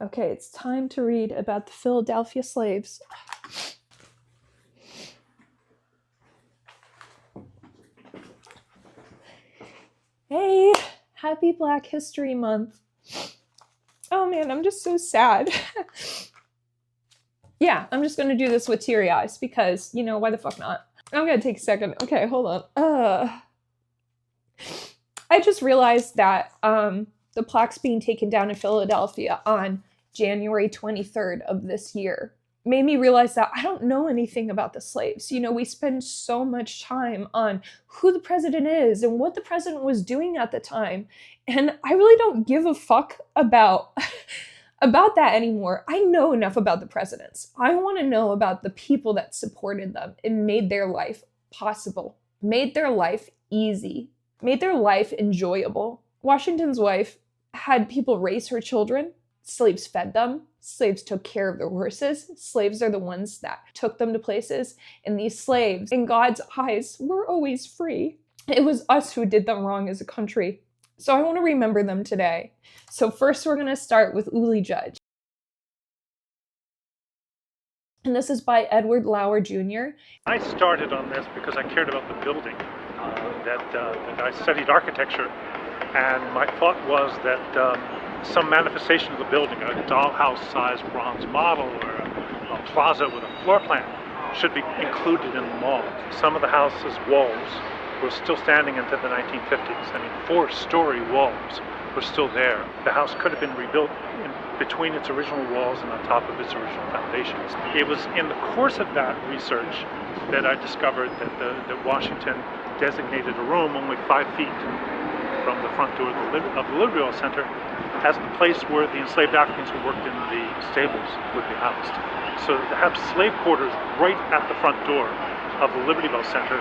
Okay, it's time to read about the Philadelphia slaves. Hey, happy Black History Month. Oh man, I'm just so sad. Yeah, I'm just gonna do this with teary eyes because, why the fuck not? I'm gonna take a second. Okay, hold on. I just realized that the plaques being taken down in Philadelphia on January 23rd of this year made me realize that I don't know anything about the slaves. We spend so much time on who the president is and what the president was doing at the time. And I really don't give a fuck about that anymore. I know enough about the presidents. I want to know about the people that supported them and made their life possible, made their life easy, made their life enjoyable. Washington's wife had people raise her children. Slaves fed them. Slaves took care of their horses. Slaves are the ones that took them to places. And these slaves, in God's eyes, were always free. It was us who did them wrong as a country. So I want to remember them today. So first we're going to start with Oney Judge. And this is by Edward Lauer Jr. I started on this because I cared about the building. That I studied architecture, and my thought was that some manifestation of the building, a dollhouse-sized bronze model or a plaza with a floor plan, should be included in the mall. Some of the house's walls were still standing into the 1950s. I mean, 4-story walls were still there. The house could have been rebuilt in between its original walls and on top of its original foundations. It was in the course of that research that I discovered that Washington designated a room only 5 feet from the front door of the Liberty Bell Center as the place where the enslaved Africans who worked in the stables would be housed. So to have slave quarters right at the front door of the Liberty Bell Center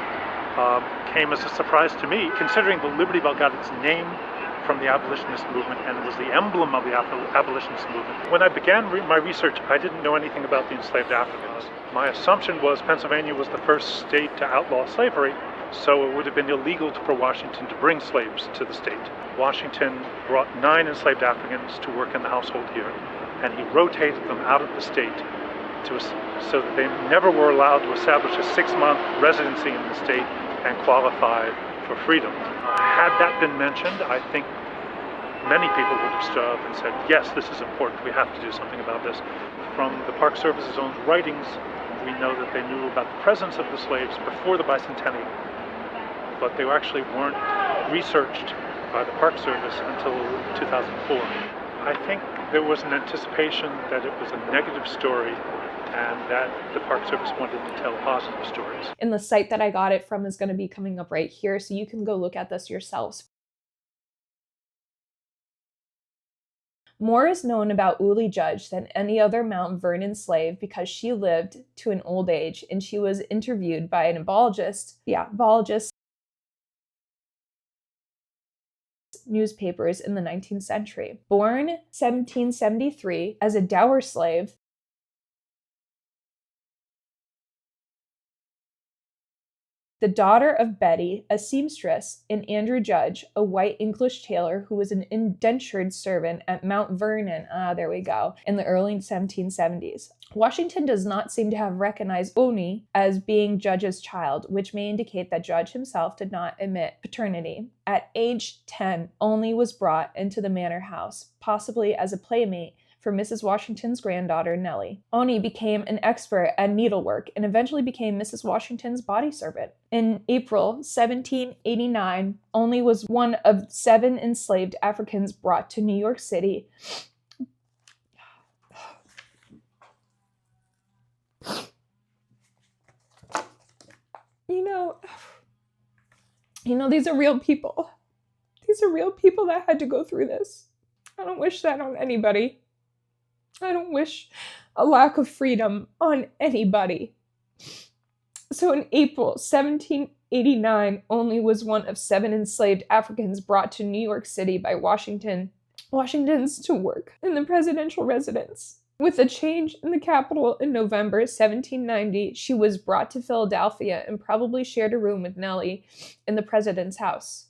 came as a surprise to me, considering the Liberty Bell got its name from the abolitionist movement and was the emblem of the abolitionist movement. When I began my research, I didn't know anything about the enslaved Africans. My assumption was Pennsylvania was the first state to outlaw slavery, so it would have been illegal for Washington to bring slaves to the state. Washington brought 9 enslaved Africans to work in the household here, and he rotated them out of the state so that they never were allowed to establish a 6-month residency in the state and qualify for freedom. Had that been mentioned, I think many people would have stood up and said, yes, this is important, we have to do something about this. From the Park Service's own writings, we know that they knew about the presence of the slaves before the bicentennial, but they actually weren't researched by the Park Service until 2004. I think there was an anticipation that it was a negative story and that the Park Service wanted to tell positive stories. And the site that I got it from is going to be coming up right here, so you can go look at this yourselves. More is known about Oney Judge than any other Mount Vernon slave because she lived to an old age and she was interviewed by an abologist newspapers in the 19th century. Born 1773 as a dower slave, the daughter of Betty, a seamstress, and Andrew Judge, a white English tailor who was an indentured servant at Mount Vernon, in the early 1770s. Washington does not seem to have recognized Oney as being Judge's child, which may indicate that Judge himself did not admit paternity. At age 10, Oney was brought into the manor house, possibly as a playmate for Mrs. Washington's granddaughter, Nellie. Oney became an expert at needlework and eventually became Mrs. Washington's body servant. In April 1789, Oney was one of 7 enslaved Africans brought to New York City. These are real people. These are real people that had to go through this. I don't wish that on anybody. I don't wish a lack of freedom on anybody. So in April 1789, Oney was one of 7 enslaved Africans brought to New York City by Washington's to work in the presidential residence. With a change in the capital in November 1790, she was brought to Philadelphia and probably shared a room with Nellie in the president's house.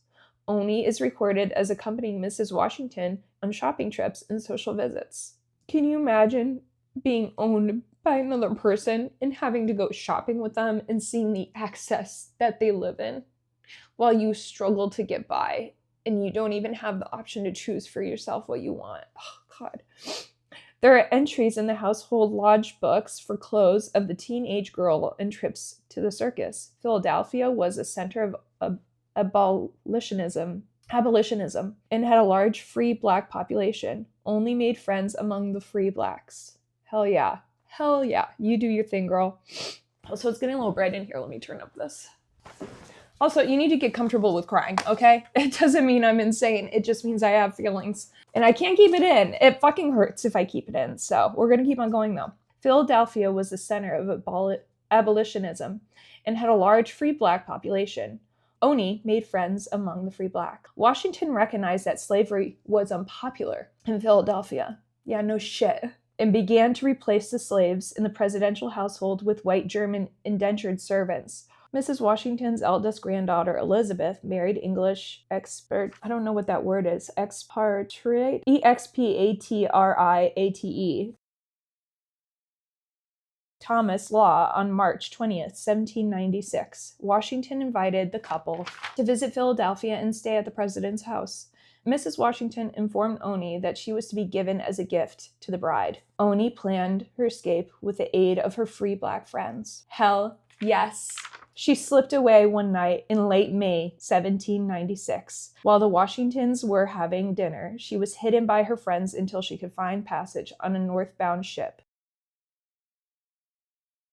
Oney is recorded as accompanying Mrs. Washington on shopping trips and social visits. Can you imagine being owned by another person and having to go shopping with them and seeing the excess that they live in while you struggle to get by and you don't even have the option to choose for yourself what you want? Oh, God. There are entries in the household lodge books for clothes of the teenage girl and trips to the circus. Philadelphia was a center of abolitionism, and had a large free black population. Only made friends among the free blacks. Hell yeah. Hell yeah. You do your thing, girl. Also, it's getting a little bright in here. Let me turn up this. Also, you need to get comfortable with crying, okay? It doesn't mean I'm insane. It just means I have feelings. And I can't keep it in. It fucking hurts if I keep it in. So we're going to keep on going, though. Philadelphia was the center of abolitionism and had a large free black population. Oney made friends among the free black. Washington recognized that slavery was unpopular in Philadelphia. Yeah, no shit. And began to replace the slaves in the presidential household with white German indentured servants. Mrs. Washington's eldest granddaughter, Elizabeth, married English expert, I don't know what that word is, expatriate? Expatriate. Thomas Law on March 20th, 1796. Washington invited the couple to visit Philadelphia and stay at the president's house. Mrs. Washington informed Oney that she was to be given as a gift to the bride. Oney planned her escape with the aid of her free black friends. Hell yes. She slipped away one night in late May 1796. While the Washingtons were having dinner, she was hidden by her friends until she could find passage on a northbound ship.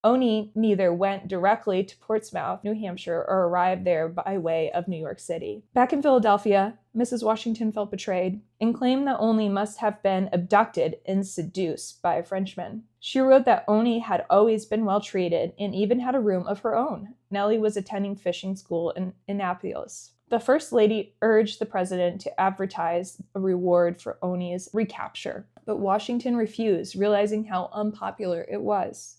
Oney neither went directly to Portsmouth, New Hampshire, or arrived there by way of New York City. Back in Philadelphia, Mrs. Washington felt betrayed and claimed that Oney must have been abducted and seduced by a Frenchman. She wrote that Oney had always been well treated and even had a room of her own. Nellie was attending fishing school in Annapolis. The First Lady urged the president to advertise a reward for Oney's recapture, but Washington refused, realizing how unpopular it was.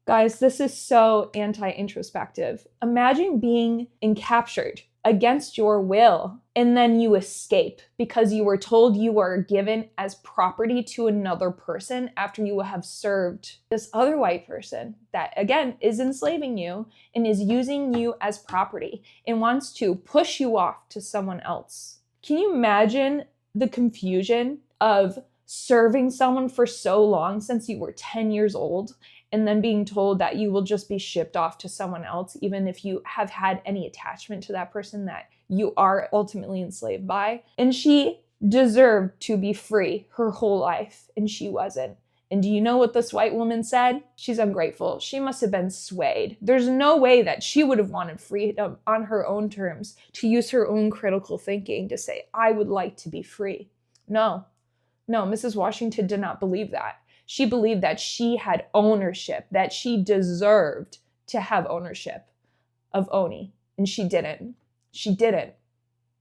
Guys, this is so anti-introspective. Imagine being captured against your will and then you escape because you were told you were given as property to another person after you have served this other white person that, again, is enslaving you and is using you as property and wants to push you off to someone else. Can you imagine the confusion of serving someone for so long since you were 10 years old and then being told that you will just be shipped off to someone else, even if you have had any attachment to that person that you are ultimately enslaved by? And she deserved to be free her whole life, and she wasn't. And do you know what this white woman said? She's ungrateful. She must have been swayed. There's no way that she would have wanted freedom on her own terms, to use her own critical thinking to say, I would like to be free. No, Mrs. Washington did not believe that. She believed that she had ownership, that she deserved to have ownership of Oney, and she didn't. She didn't.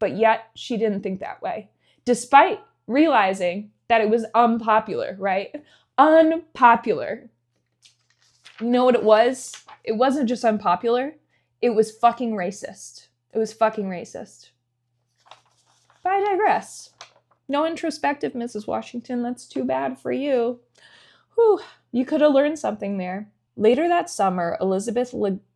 But yet, she didn't think that way, despite realizing that it was unpopular, right? Unpopular. You know what it was? It wasn't just unpopular. It was fucking racist. It was fucking racist. But I digress. No introspective, Mrs. Washington. That's too bad for you. Whew, you could have learned something there. Later that summer, Elizabeth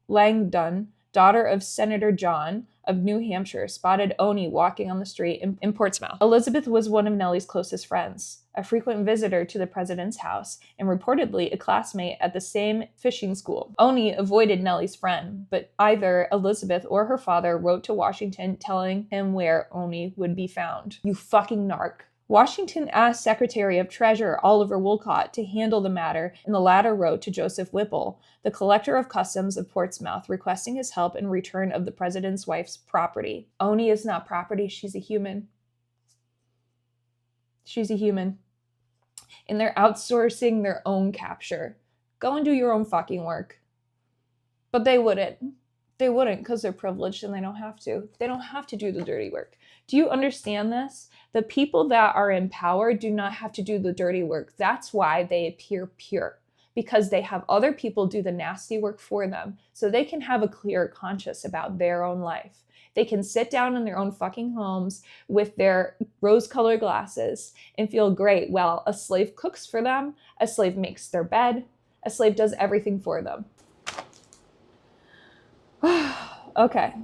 Langdon, daughter of Senator John of New Hampshire, spotted Oney walking on the street in Portsmouth. Elizabeth was one of Nellie's closest friends, a frequent visitor to the president's house, and reportedly a classmate at the same fishing school. Oney avoided Nellie's friend, but either Elizabeth or her father wrote to Washington telling him where Oney would be found. You fucking narc. Washington asked Secretary of Treasury Oliver Wolcott to handle the matter, and the latter wrote to Joseph Whipple, the collector of customs of Portsmouth, requesting his help in return of the president's wife's property. Oney is not property, she's a human. She's a human. And they're outsourcing their own capture. Go and do your own fucking work. But they wouldn't. They wouldn't because they're privileged and they don't have to. They don't have to do the dirty work. Do you understand this? The people that are in power do not have to do the dirty work. That's why they appear pure. because they have other people do the nasty work for them so they can have a clear conscience about their own life. They can sit down in their own fucking homes with their rose-colored glasses and feel great while a slave cooks for them, a slave makes their bed, a slave does everything for them. Okay.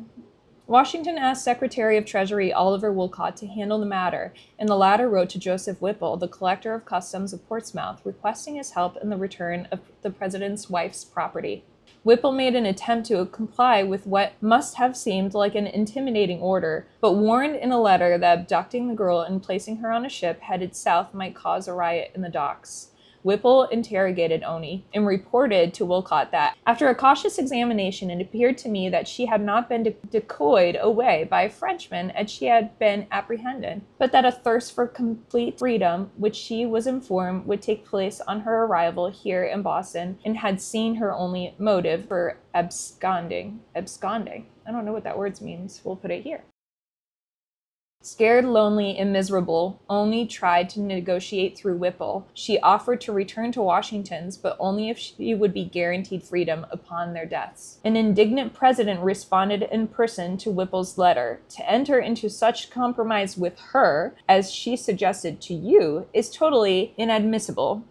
Washington asked Secretary of Treasury Oliver Wolcott to handle the matter, and the latter wrote to Joseph Whipple, the collector of customs of Portsmouth, requesting his help in the return of the president's wife's property. Whipple made an attempt to comply with what must have seemed like an intimidating order, but warned in a letter that abducting the girl and placing her on a ship headed south might cause a riot in the docks. Whipple interrogated Oney and reported to Wolcott that, after a cautious examination, it appeared to me that she had not been decoyed away by a Frenchman as she had been apprehended, but that a thirst for complete freedom, which she was informed would take place on her arrival here in Boston, and had seen her only motive for absconding. Absconding. I don't know what that word means. We'll put it here. Scared, lonely, and miserable, Oney tried to negotiate through Whipple. She offered to return to Washington's, but only if she would be guaranteed freedom upon their deaths. An indignant president responded in person to Whipple's letter. To enter into such compromise with her, as she suggested to you, is totally inadmissible.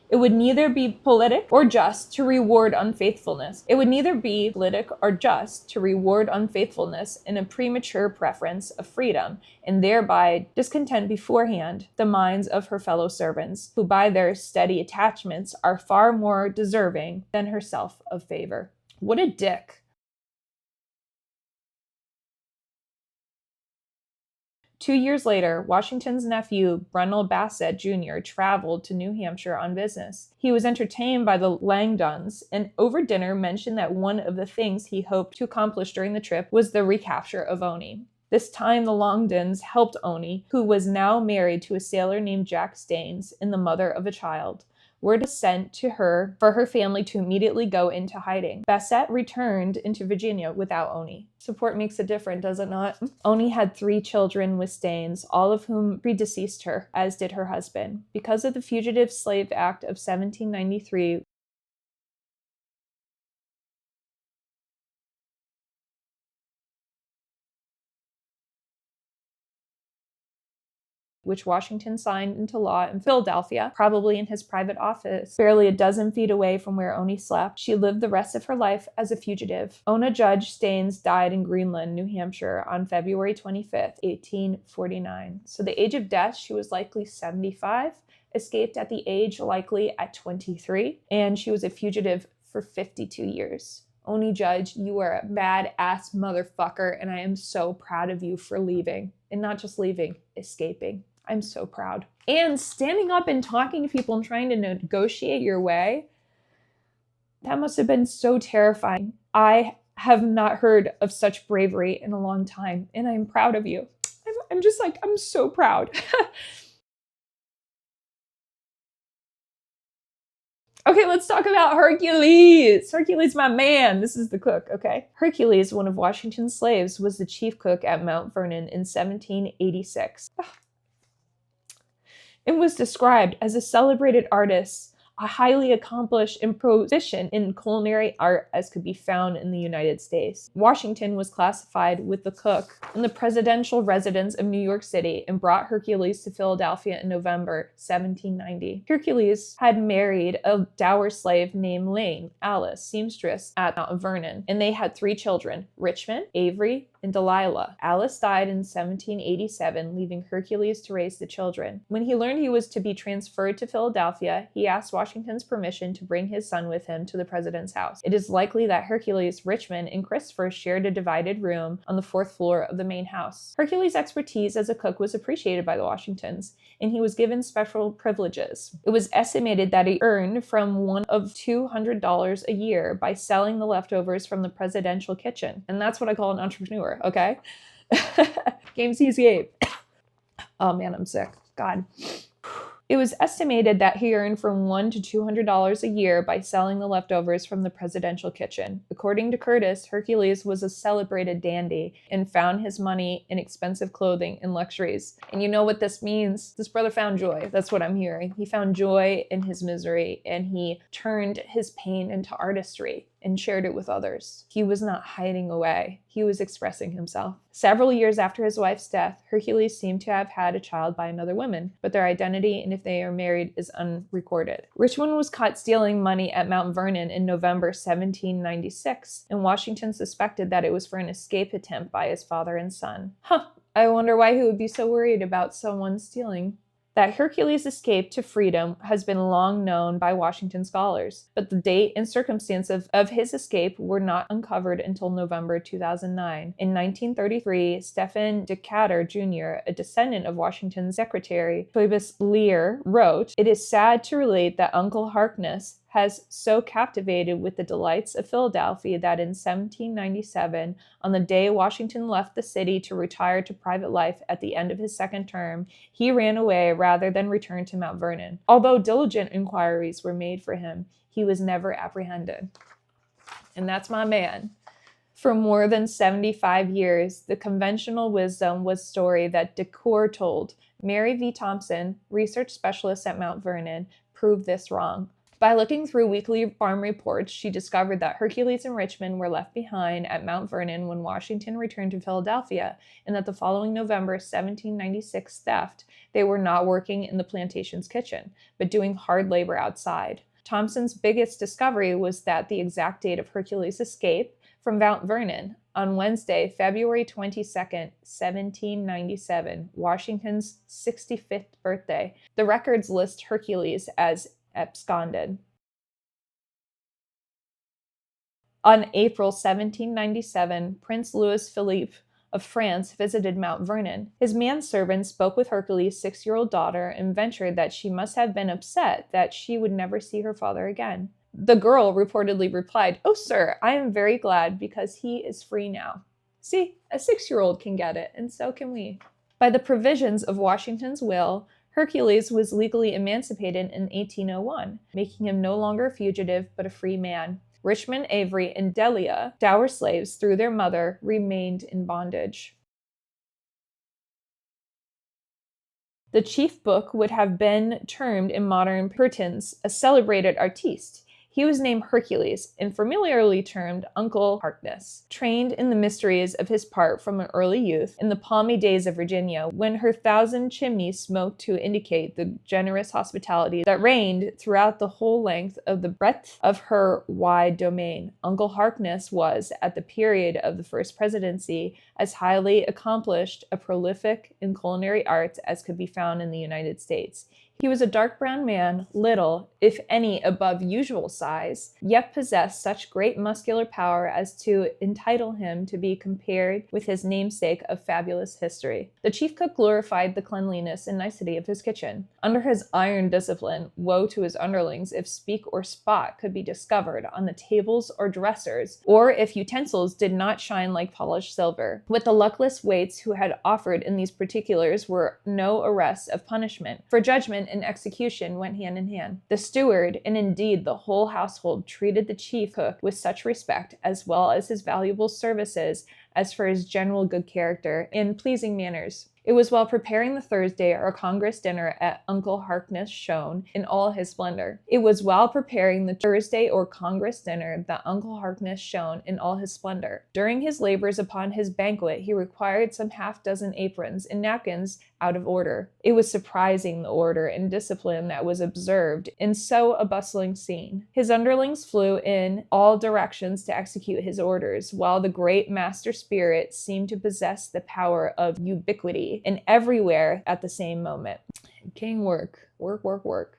It would neither be politic or just to reward unfaithfulness. It would neither be politic or just to reward unfaithfulness in a premature preference of freedom, and thereby discontent beforehand the minds of her fellow servants, who by their steady attachments are far more deserving than herself of favor. What a dick. 2 years later, Washington's nephew, Brunel Bassett Jr., traveled to New Hampshire on business. He was entertained by the Langdons, and over dinner mentioned that one of the things he hoped to accomplish during the trip was the recapture of Oney. This time the Langdons helped Oney, who was now married to a sailor named Jack Staines, and the mother of a child. Word was sent to her for her family to immediately go into hiding. Bassett returned into Virginia without Oney. Support makes a difference, does it not? Oney had 3 children with Staines, all of whom predeceased her, as did her husband. Because of the Fugitive Slave Act of 1793, which Washington signed into law in Philadelphia, probably in his private office, barely a dozen feet away from where Oney slept. She lived the rest of her life as a fugitive. Oney Judge Staines died in Greenland, New Hampshire on February 25th, 1849. So the age of death, she was likely 75, escaped at the age likely at 23, and she was a fugitive for 52 years. Oney Judge, you are a badass motherfucker, and I am so proud of you for leaving. And not just leaving, escaping. I'm so proud. And standing up and talking to people and trying to negotiate your way, that must have been so terrifying. I have not heard of such bravery in a long time, and I'm proud of you. I'm just like, I'm so proud. Okay, let's talk about Hercules. Hercules, my man. This is the cook, okay? Hercules, one of Washington's slaves, was the chief cook at Mount Vernon in 1786. And was described as a celebrated artist, a highly accomplished and proficient in culinary art as could be found in the United States. Washington was classified with the cook in the presidential residence of New York City and brought Hercules to Philadelphia in November 1790. Hercules had married a dower slave named Lane, Alice, seamstress at Mount Vernon, and they had 3 children, Richmond, Avery, and Delilah. Alice died in 1787, leaving Hercules to raise the children. When he learned he was to be transferred to Philadelphia, he asked Washington's permission to bring his son with him to the president's house. It is likely that Hercules, Richmond, and Christopher shared a divided room on the 4th floor of the main house. Hercules' expertise as a cook was appreciated by the Washingtons, and he was given special privileges. It was estimated that he earned from $1 to $200 a year by selling the leftovers from the presidential kitchen. And that's what I call an entrepreneur, okay? Game sees game. Oh man, I'm sick. God. It was estimated that he earned from $100 to $200 a year by selling the leftovers from the presidential kitchen. According to Curtis, Hercules was a celebrated dandy and found his money in expensive clothing and luxuries. And you know what this means? This brother found joy. That's what I'm hearing. He found joy in his misery, and he turned his pain into artistry and shared it with others. He was not hiding away. He was expressing himself. Several years after his wife's death, Hercules seemed to have had a child by another woman, but their identity and if they are married is unrecorded. Richmond was caught stealing money at Mount Vernon in November 1796, and Washington suspected that it was for an escape attempt by his father and son. I wonder why he would be so worried about someone stealing. That Hercules escaped to freedom has been long known by Washington scholars, but the date and circumstances of his escape were not uncovered until November 2009. In 1933, Stephen Decatur Jr., a descendant of Washington's secretary, Phoebus Lear, wrote, "It is sad to relate that Uncle Harkness has so captivated with the delights of Philadelphia that in 1797, on the day Washington left the city to retire to private life at the end of his second term, he ran away rather than return to Mount Vernon. Although diligent inquiries were made for him, he was never apprehended." And that's my man. For more than 75 years, the conventional wisdom was story that Decatur told. Mary V. Thompson, research specialist at Mount Vernon, proved this wrong. By looking through weekly farm reports, she discovered that Hercules and Richmond were left behind at Mount Vernon when Washington returned to Philadelphia, and that the following November 1796 theft, they were not working in the plantation's kitchen, but doing hard labor outside. Thompson's biggest discovery was that the exact date of Hercules' escape from Mount Vernon, on Wednesday, February 22nd, 1797, Washington's 65th birthday. The records list Hercules as absconded. On April 1797, Prince Louis Philippe of France visited Mount Vernon. His manservant spoke with Hercules' 6-year-old daughter and ventured that she must have been upset that she would never see her father again. The girl reportedly replied, "Oh, sir, I am very glad because he is free now." See, a 6-year-old can get it, and so can we. By the provisions of Washington's will, Hercules was legally emancipated in 1801, making him no longer a fugitive but a free man. Richmond, Avery, and Delia, dower slaves through their mother, remained in bondage. The chief book would have been termed in modern Puritans a celebrated artiste. He was named Hercules and familiarly termed Uncle Harkness, trained in the mysteries of his part from an early youth in the palmy days of Virginia, when her 1,000 chimneys smoked to indicate the generous hospitality that reigned throughout the whole length of the breadth of her wide domain. Uncle Harkness was, at the period of the first presidency, as highly accomplished a prolific in culinary arts as could be found in the United States. He was a dark brown man, little, if any, above usual size, yet possessed such great muscular power as to entitle him to be compared with his namesake of fabulous history. The chief cook glorified the cleanliness and nicety of his kitchen. Under his iron discipline, woe to his underlings if speck or spot could be discovered on the tables or dressers, or if utensils did not shine like polished silver. With the luckless waits who had offered in these particulars were no arrests of punishment, for judgment and execution went hand in hand. The steward, and indeed the whole household, treated the chief cook with such respect, as well as his valuable services, as for his general good character and pleasing manners. It was while preparing the Thursday or Congress dinner at Uncle Harkness shone in all his splendor. It was while preparing the Thursday or Congress dinner that Uncle Harkness shone in all his splendor. During his labors upon his banquet, he required some half-dozen aprons and napkins out of order. It was surprising the order and discipline that was observed in so a bustling scene. His underlings flew in all directions to execute his orders, while the great master spirit seemed to possess the power of ubiquity, and everywhere at the same moment. King work.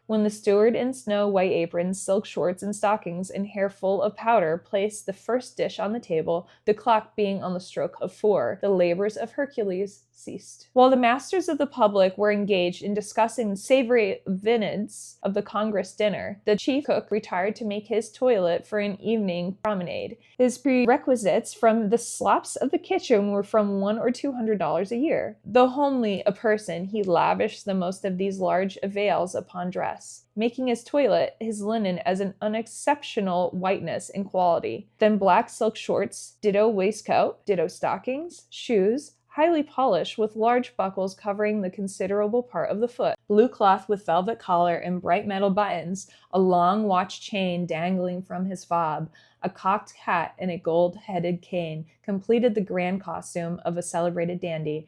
When the steward in snow-white aprons, silk shorts and stockings, and hair full of powder placed the first dish on the table, the clock being on the stroke of 4, the labors of Hercules ceased. While the masters of the public were engaged in discussing the savory vinaids of the Congress dinner, the chief cook retired to make his toilet for an evening promenade. His prerequisites from the slops of the kitchen were from $100 or $200 a year. Though homely a person, he lavished the most of these large avails scales upon dress, making his toilet, his linen as an unexceptional whiteness in quality. Then black silk shorts, ditto waistcoat, ditto stockings, shoes, highly polished with large buckles covering the considerable part of the foot, blue cloth with velvet collar and bright metal buttons, a long watch chain dangling from his fob, a cocked hat and a gold-headed cane completed the grand costume of a celebrated dandy.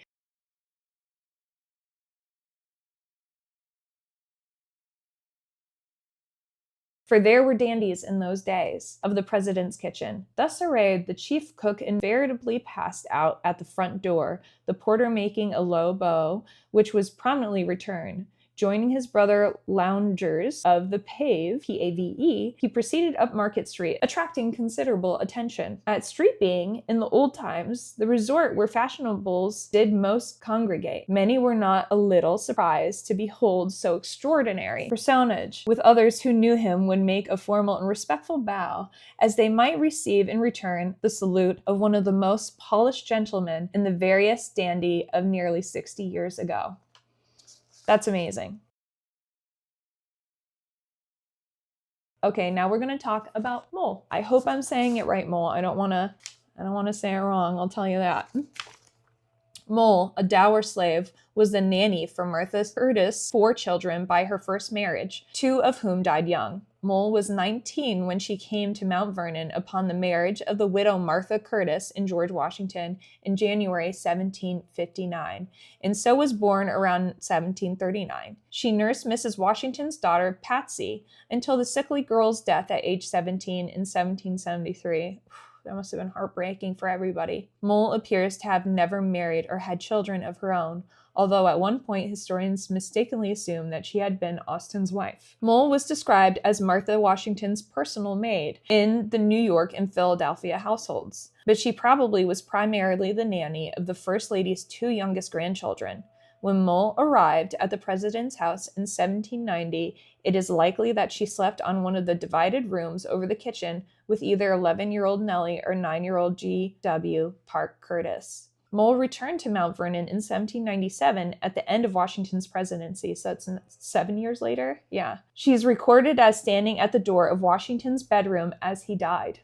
For there were dandies in those days of the president's kitchen. Thus arrayed, the chief cook invariably passed out at the front door, the porter making a low bow, which was promptly returned. Joining his brother loungers of the Pave, P-A-V-E, he proceeded up Market Street, attracting considerable attention. At street being, in the old times, the resort where fashionables did most congregate, many were not a little surprised to behold so extraordinary personage, with others who knew him would make a formal and respectful bow, as they might receive in return the salute of one of the most polished gentlemen in the various dandy of nearly 60 years ago. That's amazing. Okay, now we're going to talk about Moll. I hope I'm saying it right, Moll. I don't want to say it wrong. I'll tell you that. Moll, a dower slave, was the nanny for Martha Curtis' 4 children by her first marriage, 2 of whom died young. Moll was 19 when she came to Mount Vernon upon the marriage of the widow Martha Curtis and George Washington in January 1759, and so was born around 1739. She nursed Mrs. Washington's daughter, Patsy, until the sickly girl's death at age 17 in 1773. That must have been heartbreaking for everybody. Moll appears to have never married or had children of her own, although at one point historians mistakenly assumed that she had been Austen's wife. Moll was described as Martha Washington's personal maid in the New York and Philadelphia households, but she probably was primarily the nanny of the First Lady's 2 youngest grandchildren. When Moll arrived at the president's house in 1790, it is likely that she slept on one of the divided rooms over the kitchen with either 11-year-old Nellie or 9-year-old G.W. Parke Curtis. Moll returned to Mount Vernon in 1797 at the end of Washington's presidency, so it's 7 years later? Yeah. She's recorded as standing at the door of Washington's bedroom as he died.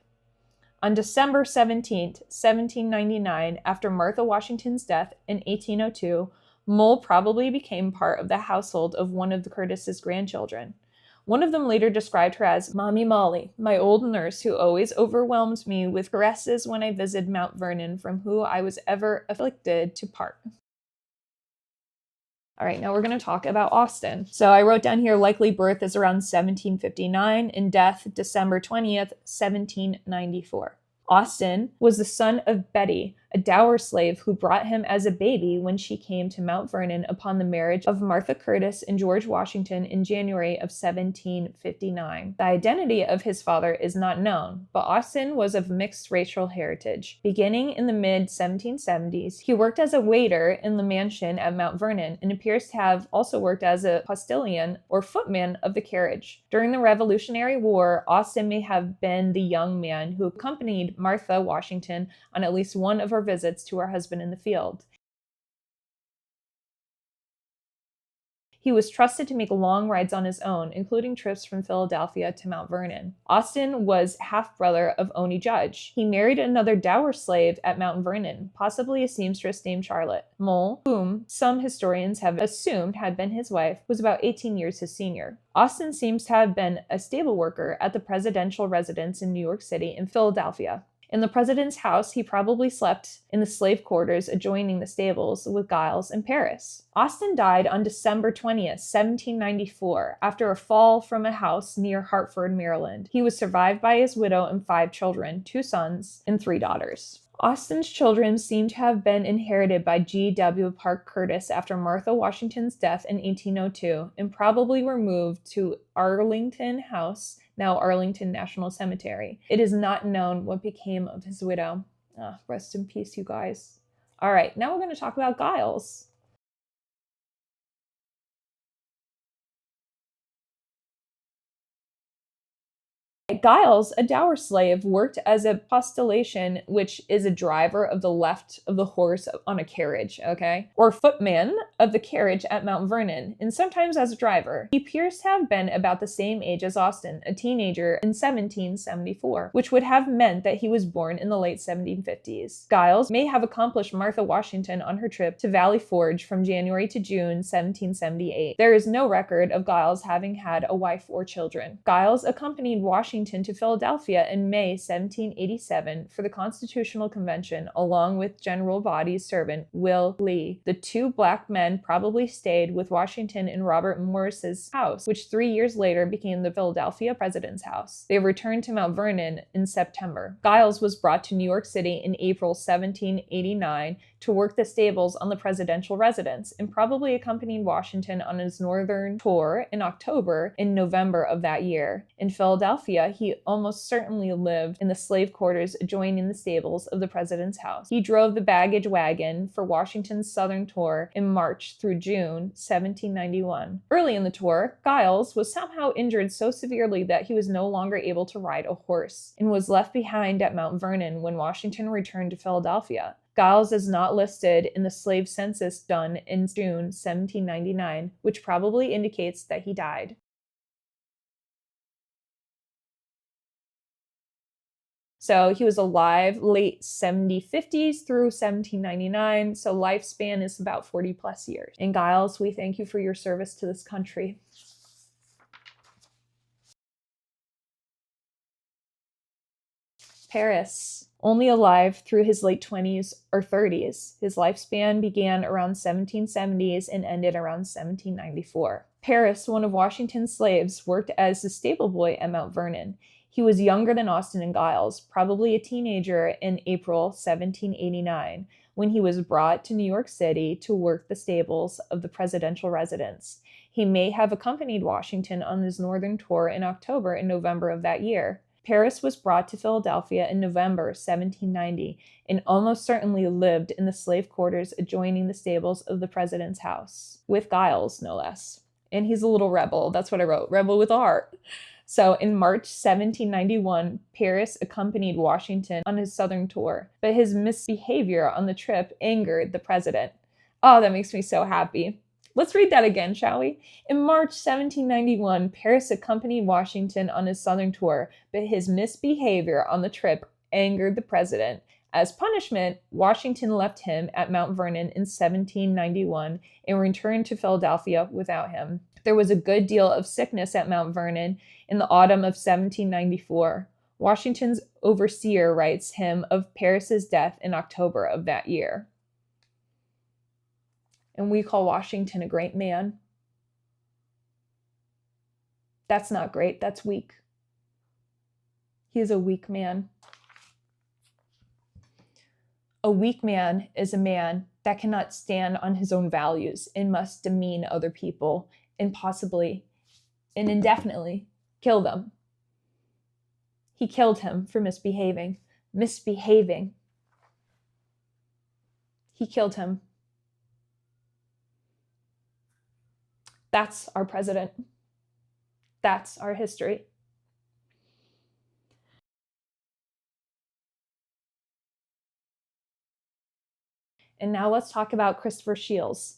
On December 17, 1799, after Martha Washington's death in 1802, Moll probably became part of the household of one of the Curtis's grandchildren. One of them later described her as Mommy Molly, my old nurse who always overwhelmed me with caresses when I visited Mount Vernon, from whom I was ever afflicted to part. All right, now we're going to talk about Austen. So I wrote down here likely birth is around 1759 and death December 20th, 1794. Austen was the son of Betty, a dower slave who brought him as a baby when she came to Mount Vernon upon the marriage of Martha Curtis and George Washington in January of 1759. The identity of his father is not known, but Austen was of mixed racial heritage. Beginning in the mid-1770s, he worked as a waiter in the mansion at Mount Vernon and appears to have also worked as a postilion or footman of the carriage. During the Revolutionary War, Austen may have been the young man who accompanied Martha Washington on at least one of her visits to her husband in the field. He was trusted to make long rides on his own, including trips from Philadelphia to Mount Vernon. Austen was half-brother of Oney Judge. He married another dower slave at Mount Vernon, possibly a seamstress named Charlotte. Moll, whom some historians have assumed had been his wife, was about 18 years his senior. Austen seems to have been a stable worker at the presidential residence in New York City and Philadelphia. In the president's house, he probably slept in the slave quarters adjoining the stables with Giles in Paris. Austen died on December 20th, 1794, after a fall from a house near Hartford, Maryland. He was survived by his widow and 5 children, 2 sons and 3 daughters. Austen's children seem to have been inherited by G.W. Parke Curtis after Martha Washington's death in 1802, and probably were moved to Arlington House, now Arlington National Cemetery. It is not known what became of his widow. Rest in peace, you guys. All right, now we're going to talk about Giles. Giles, a dower slave, worked as a postillon, which is a driver of the left of the horse on a carriage, okay? Or footman of the carriage at Mount Vernon, and sometimes as a driver. He appears to have been about the same age as Austen, a teenager in 1774, which would have meant that he was born in the late 1750s. Giles may have accomplished Martha Washington on her trip to Valley Forge from January to June 1778. There is no record of Giles having had a wife or children. Giles accompanied Washington to Philadelphia in May 1787 for the Constitutional Convention, along with General Body's servant, Will Lee. The two black men probably stayed with Washington in Robert Morris's house, which 3 years later became the Philadelphia President's House. They returned to Mount Vernon in September. Giles was brought to New York City in April 1789 to work the stables on the presidential residence, and probably accompanied Washington on his northern tour in October and November of that year. In Philadelphia, he almost certainly lived in the slave quarters adjoining the stables of the president's house. He drove the baggage wagon for Washington's southern tour in March through June 1791. Early in the tour, Giles was somehow injured so severely that he was no longer able to ride a horse, and was left behind at Mount Vernon when Washington returned to Philadelphia. Giles is not listed in the slave census done in June 1799, which probably indicates that he died. So he was alive late 1750s through 1799, so lifespan is about 40 plus years. And Giles, we thank you for your service to this country. Paris. Only alive through his late 20s or 30s. His lifespan began around 1770s and ended around 1794. Paris, one of Washington's slaves, worked as a stable boy at Mount Vernon. He was younger than Austen and Giles, probably a teenager in April 1789, when he was brought to New York City to work the stables of the presidential residence. He may have accompanied Washington on his northern tour in October and November of that year. Paris was brought to Philadelphia in November 1790 and almost certainly lived in the slave quarters adjoining the stables of the president's house, with Giles, no less. And he's a little rebel. That's what I wrote, rebel with a heart. So in March 1791, Paris accompanied Washington on his southern tour, but his misbehavior on the trip angered the president. Oh, that makes me so happy. Let's read that again, shall we? In March 1791, Paris accompanied Washington on his southern tour, but his misbehavior on the trip angered the president. As punishment, Washington left him at Mount Vernon in 1791 and returned to Philadelphia without him. There was a good deal of sickness at Mount Vernon in the autumn of 1794. Washington's overseer writes him of Paris's death in October of that year. And we call Washington a great man. That's not great, that's weak. He is a weak man. A weak man is a man that cannot stand on his own values and must demean other people and possibly and indefinitely kill them. He killed him for misbehaving. He killed him. That's our president. That's our history. And now let's talk about Christopher Shields.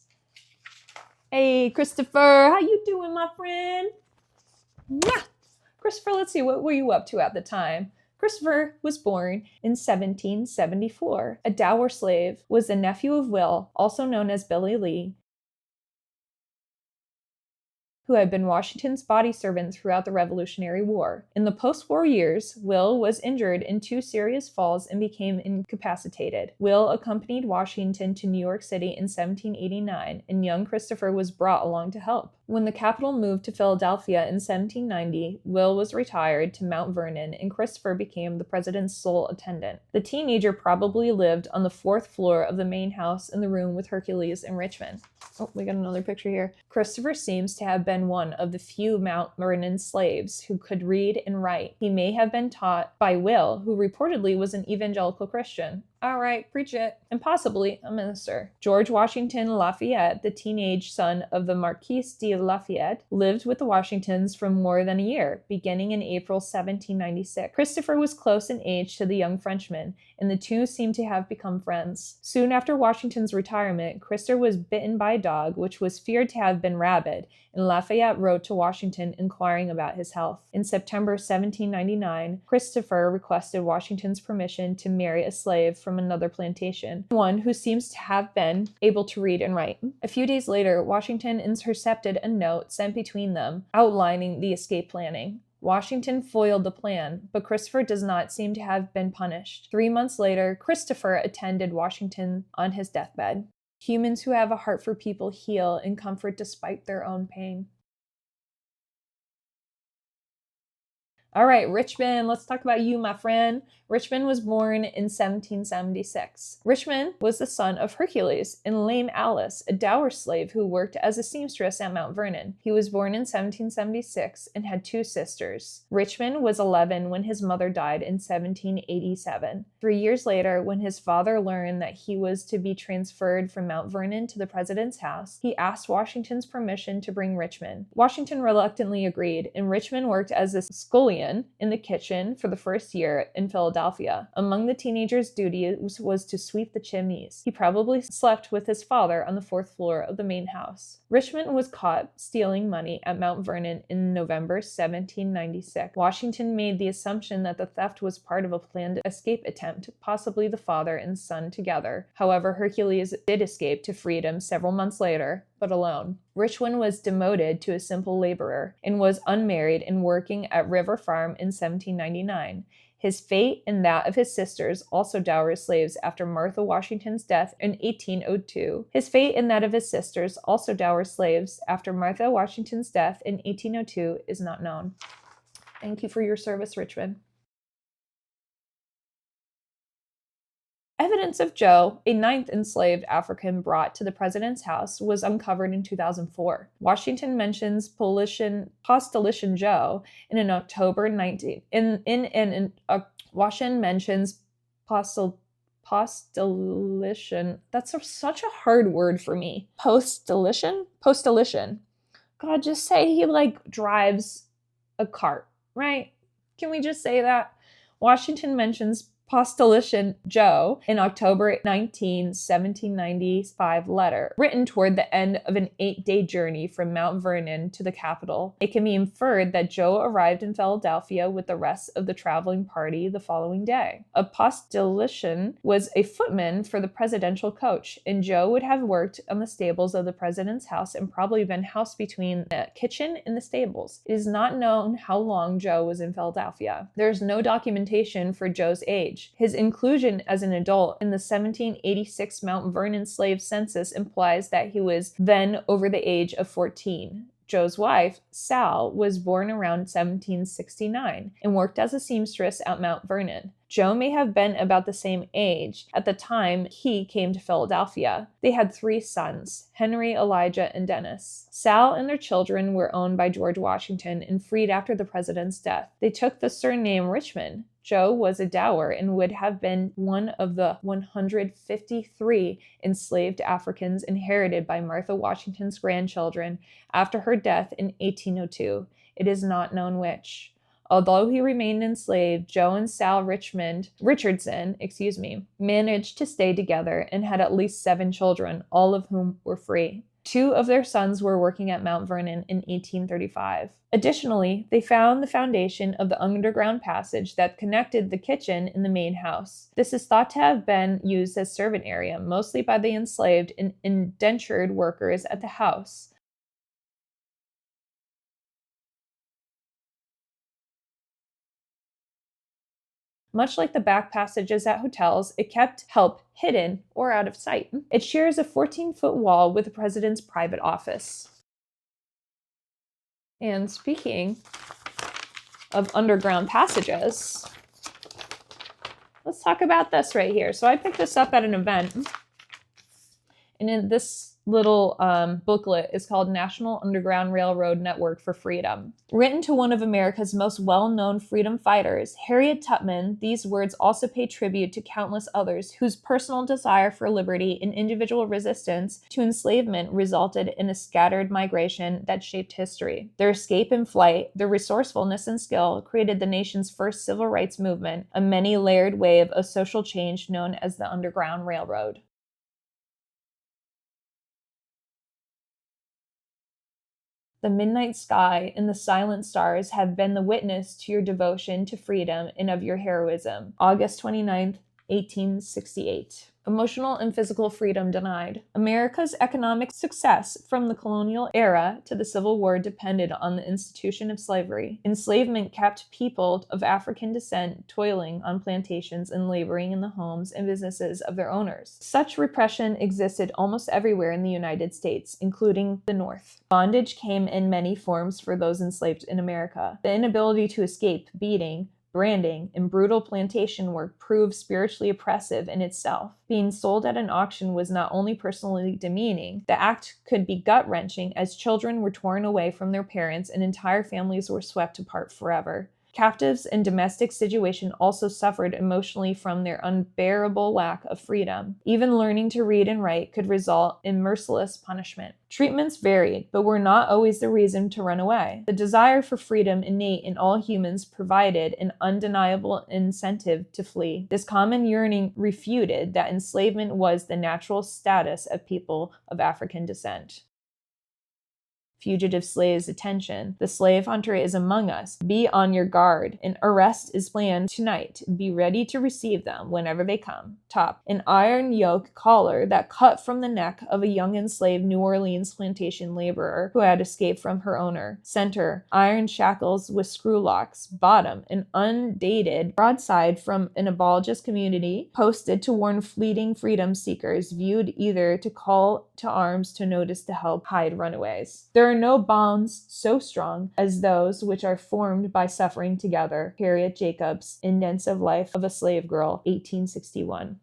Hey, Christopher, how you doing, my friend? Mwah! Christopher, let's see, what were you up to at the time? Christopher was born in 1774. A dower slave, was the nephew of Will, also known as Billy Lee, who had been Washington's body servant throughout the Revolutionary War. In the post-war years, Will was injured in 2 serious falls and became incapacitated. Will accompanied Washington to New York City in 1789, and young Christopher was brought along to help. When the capital moved to Philadelphia in 1790, Will was retired to Mount Vernon, and Christopher became the president's sole attendant. The teenager probably lived on the 4th floor of the main house in the room with Hercules and Richmond. Oh, we got another picture here. Christopher seems to have been one of the few Mount Vernon slaves who could read and write. He may have been taught by Will, who reportedly was an evangelical Christian. All right, preach it. And possibly a minister. George Washington Lafayette, the teenage son of the Marquis de Lafayette, lived with the Washingtons for more than a year, beginning in April 1796. Christopher was close in age to the young Frenchman, and the two seemed to have become friends. Soon after Washington's retirement, Christopher was bitten by a dog, which was feared to have been rabid, and Lafayette wrote to Washington inquiring about his health. In September 1799, Christopher requested Washington's permission to marry a slave from another plantation, one who seems to have been able to read and write. A few days later, Washington intercepted a note sent between them outlining the escape planning. Washington foiled the plan, but Christopher does not seem to have been punished. 3 months later, Christopher attended Washington on his deathbed. Humans who have a heart for people heal and comfort despite their own pain. All right, Richmond, let's talk about you, my friend. Richmond was born in 1776. Richmond was the son of Hercules and Lame Alice, a dower slave who worked as a seamstress at Mount Vernon. He was born in 1776 and had 2 sisters. Richmond was 11 when his mother died in 1787. 3 years later, when his father learned that he was to be transferred from Mount Vernon to the president's house, he asked Washington's permission to bring Richmond. Washington reluctantly agreed, and Richmond worked as a scullion in the kitchen for the first year in Philadelphia. Among the teenager's duties was to sweep the chimneys. He probably slept with his father on the 4th floor of the main house. Richmond was caught stealing money at Mount Vernon in November 1796. Washington made the assumption that the theft was part of a planned escape attempt, possibly the father and son together. However, Hercules did escape to freedom several months later, but alone. Richmond was demoted to a simple laborer and was unmarried and working at River Farm in 1799. His fate and that of his sisters, also dower slaves after Martha Washington's death in 1802. His fate and that of his sisters, also dower slaves after Martha Washington's death in 1802, is not known. Thank you for your service, Richmond. Evidence of Joe, a 9th enslaved African brought to the president's house, was uncovered in 2004. Washington mentions Postulician Joe in an October 19 Washington mentions Postulician. That's such a hard word for me. Postulician. God, just say he drives a cart, right? Can we just say that? Washington mentions Postulician Joe in October 19, 1795 letter, written toward the end of an 8-day journey from Mount Vernon to the capital. It can be inferred that Joe arrived in Philadelphia with the rest of the traveling party the following day. A postulician was a footman for the presidential coach, and Joe would have worked on the stables of the president's house and probably been housed between the kitchen and the stables. It is not known how long Joe was in Philadelphia. There is no documentation for Joe's age. His inclusion as an adult in the 1786 Mount Vernon slave census implies that he was then over the age of 14. Joe's wife, Sal, was born around 1769 and worked as a seamstress at Mount Vernon. Joe may have been about the same age at the time he came to Philadelphia. They had 3 sons, Henry, Elijah, and Dennis. Sal and their children were owned by George Washington and freed after the president's death. They took the surname Richmond. Joe was a dower and would have been one of the 153 enslaved Africans inherited by Martha Washington's grandchildren after her death in 1802. It is not known which. Although he remained enslaved, Joe and Sal Richardson, managed to stay together and had at least 7 children, all of whom were free. 2 of their sons were working at Mount Vernon in 1835. Additionally, they found the foundation of the underground passage that connected the kitchen and the main house. This is thought to have been used as servant area, mostly by the enslaved and indentured workers at the house. Much like the back passages at hotels, it kept help hidden or out of sight. It shares a 14-foot wall with the president's private office. And speaking of underground passages, let's talk about this right here. So I picked this up at an event, and this little booklet is called National Underground Railroad Network for Freedom. Written to one of America's most well-known freedom fighters, Harriet Tubman, these words also pay tribute to countless others whose personal desire for liberty and individual resistance to enslavement resulted in a scattered migration that shaped history. Their escape and flight, their resourcefulness and skill created the nation's first civil rights movement, a many-layered wave of social change known as the Underground Railroad. The midnight sky and the silent stars have been the witness to your devotion to freedom and of your heroism. August 29th, 1868. Emotional and physical freedom denied. America's economic success from the colonial era to the Civil War depended on the institution of slavery. Enslavement kept people of African descent toiling on plantations and laboring in the homes and businesses of their owners. Such repression existed almost everywhere in the United States, including the North. Bondage came in many forms for those enslaved in America. The inability to escape beating, branding, and brutal plantation work proved spiritually oppressive in itself. Being sold at an auction was not only personally demeaning, the act could be gut-wrenching as children were torn away from their parents and entire families were swept apart forever. Captives in domestic situation also suffered emotionally from their unbearable lack of freedom. Even learning to read and write could result in merciless punishment. Treatments varied, but were not always the reason to run away. The desire for freedom innate in all humans provided an undeniable incentive to flee. This common yearning refuted that enslavement was the natural status of people of African descent. Fugitive slaves, attention. The slave hunter is among us. Be on your guard. An arrest is planned tonight. Be ready to receive them whenever they come. Top. An iron yoke collar that cut from the neck of a young enslaved New Orleans plantation laborer who had escaped from her owner. Center. Iron shackles with screw locks. Bottom. An undated broadside from an abolitionist community posted to warn fleeting freedom seekers, viewed either to call to arms, to notice, to help hide runaways. There are no bonds so strong as those which are formed by suffering together. Harriet Jacobs, Indents of Life of a Slave Girl, 1861.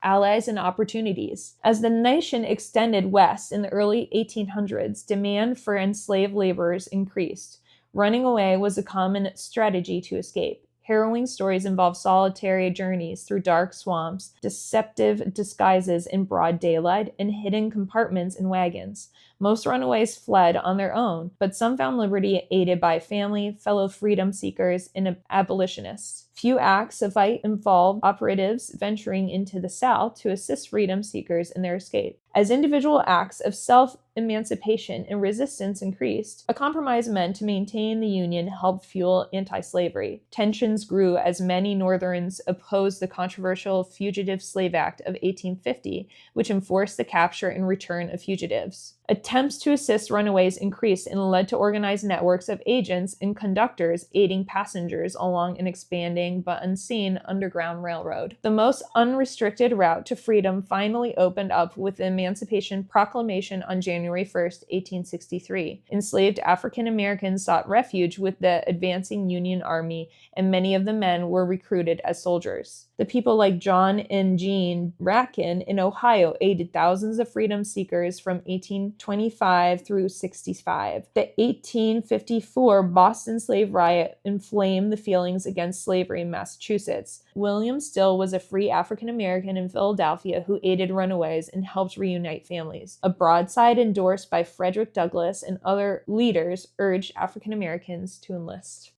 Allies and opportunities. As the nation extended west in the early 1800s, demand for enslaved laborers increased. Running away was a common strategy to escape. Harrowing stories involve solitary journeys through dark swamps, deceptive disguises in broad daylight, and hidden compartments in wagons. Most runaways fled on their own, but some found liberty aided by family, fellow freedom seekers, and abolitionists. Few acts of fight involved operatives venturing into the South to assist freedom seekers in their escape. As individual acts of self-emancipation and resistance increased, a compromise meant to maintain the Union helped fuel anti-slavery. Tensions grew as many Northerns opposed the controversial Fugitive Slave Act of 1850, which enforced the capture and return of fugitives. Attempts to assist runaways increased and led to organized networks of agents and conductors aiding passengers along an expanding but unseen underground railroad. The most unrestricted route to freedom finally opened up with the Emancipation Proclamation on January 1st, 1863. Enslaved African Americans sought refuge with the advancing Union Army, and many of the men were recruited as soldiers. The people like John and Jean Ratkin in Ohio aided thousands of freedom seekers from 1825 through 65. The 1854 Boston slave riot inflamed the feelings against slavery in Massachusetts. William Still was a free African American in Philadelphia who aided runaways and helped reunite families. A broadside endorsed by Frederick Douglass and other leaders urged African Americans to enlist.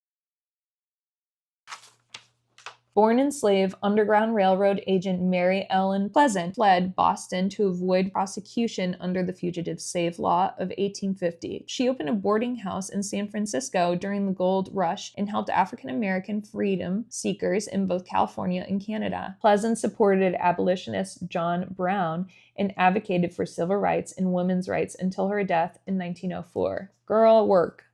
Born enslaved Underground Railroad agent Mary Ellen Pleasant fled Boston to avoid prosecution under the Fugitive Slave Law of 1850. She opened a boarding house in San Francisco during the gold rush and helped African American freedom seekers in both California and Canada. Pleasant supported abolitionist John Brown and advocated for civil rights and women's rights until her death in 1904. Girl work.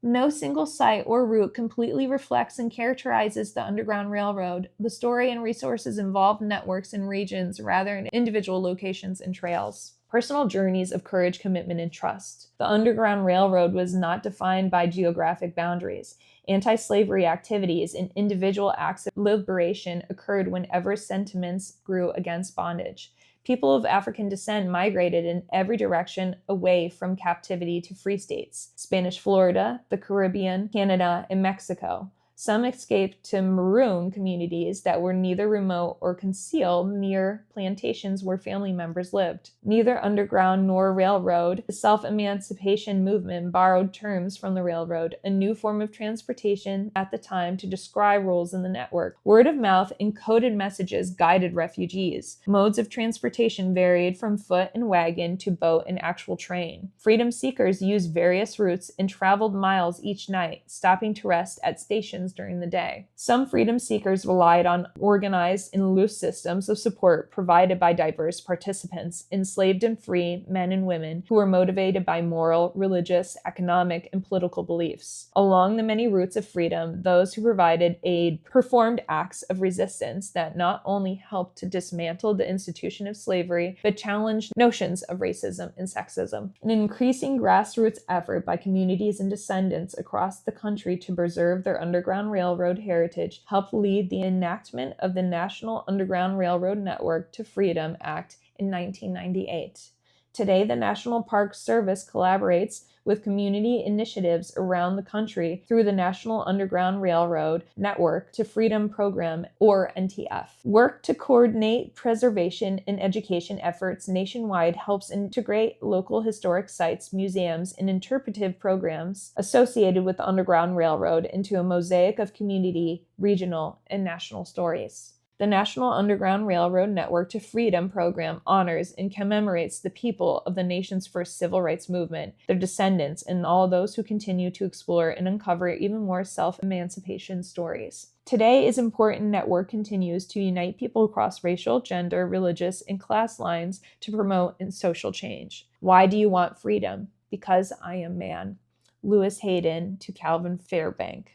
No single site or route completely reflects and characterizes the Underground Railroad. The story and resources involve networks and regions rather than individual locations and trails. Personal journeys of courage, commitment, and trust. The Underground Railroad was not defined by geographic boundaries. Anti-slavery activities and individual acts of liberation occurred whenever sentiments grew against bondage. People of African descent migrated in every direction away from captivity to free states: Spanish Florida, the Caribbean, Canada, and Mexico. Some escaped to maroon communities that were neither remote or concealed near plantations where family members lived. Neither underground nor railroad. The self-emancipation movement borrowed terms from the railroad, a new form of transportation at the time, to describe roles in the network. Word of mouth and coded messages guided refugees. Modes of transportation varied from foot and wagon to boat and actual train. Freedom seekers used various routes and traveled miles each night, stopping to rest at stations during the day. Some freedom seekers relied on organized and loose systems of support provided by diverse participants, enslaved and free men and women who were motivated by moral, religious, economic, and political beliefs. Along the many routes of freedom, those who provided aid performed acts of resistance that not only helped to dismantle the institution of slavery, but challenged notions of racism and sexism. An increasing grassroots effort by communities and descendants across the country to preserve their Underground Railroad heritage helped lead the enactment of the National Underground Railroad Network to Freedom Act in 1998. Today, the National Park Service collaborates with community initiatives around the country through the National Underground Railroad Network to Freedom Program, or NTF. Work to coordinate preservation and education efforts nationwide helps integrate local historic sites, museums, and interpretive programs associated with the Underground Railroad into a mosaic of community, regional, and national stories. The National Underground Railroad Network to Freedom program honors and commemorates the people of the nation's first civil rights movement, their descendants, and all those who continue to explore and uncover even more self-emancipation stories. Today is important network continues to unite people across racial, gender, religious, and class lines to promote social change. Why do you want freedom? Because I am man. Lewis Hayden to Calvin Fairbank.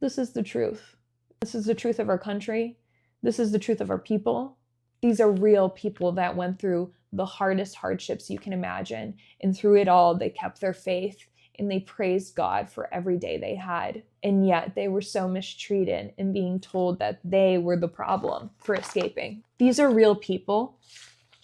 This is the truth. This is the truth of our country. This is the truth of our people. These are real people that went through the hardest hardships you can imagine. And through it all, they kept their faith and they praised God for every day they had. And yet they were so mistreated and being told that they were the problem for escaping. These are real people.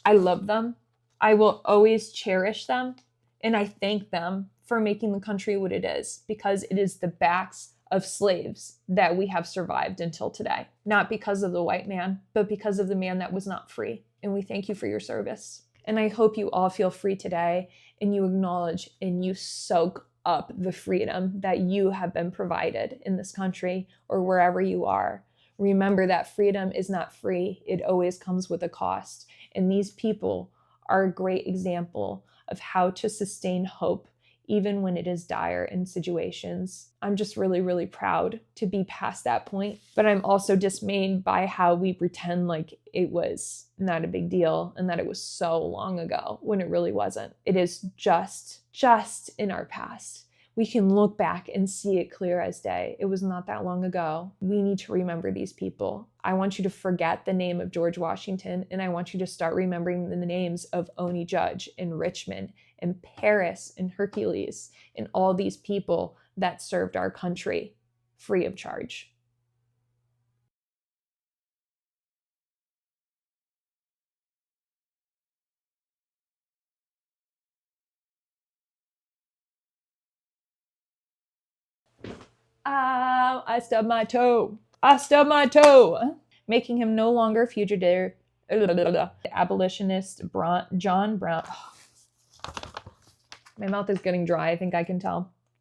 I love them. I will always cherish them. And I thank them for making the country what it is, because it is the backs of slaves that we have survived until today. Not because of the white man, but because of the man that was not free. And we thank you for your service. And I hope you all feel free today and you acknowledge and you soak up the freedom that you have been provided in this country or wherever you are. Remember that freedom is not free. It always comes with a cost. And these people are a great example of how to sustain hope even when it is dire in situations. I'm just really, really proud to be past that point, but I'm also dismayed by how we pretend like it was not a big deal and that it was so long ago when it really wasn't. It is just in our past. We can look back and see it clear as day. It was not that long ago. We need to remember these people. I want you to forget the name of George Washington, and I want you to start remembering the names of Oney Judge in Richmond and Paris and Hercules and all these people that served our country free of charge. I stubbed my toe. I stubbed my toe. Making him no longer fugitive. Abolitionist John Brown. My mouth is getting dry, I think I can tell.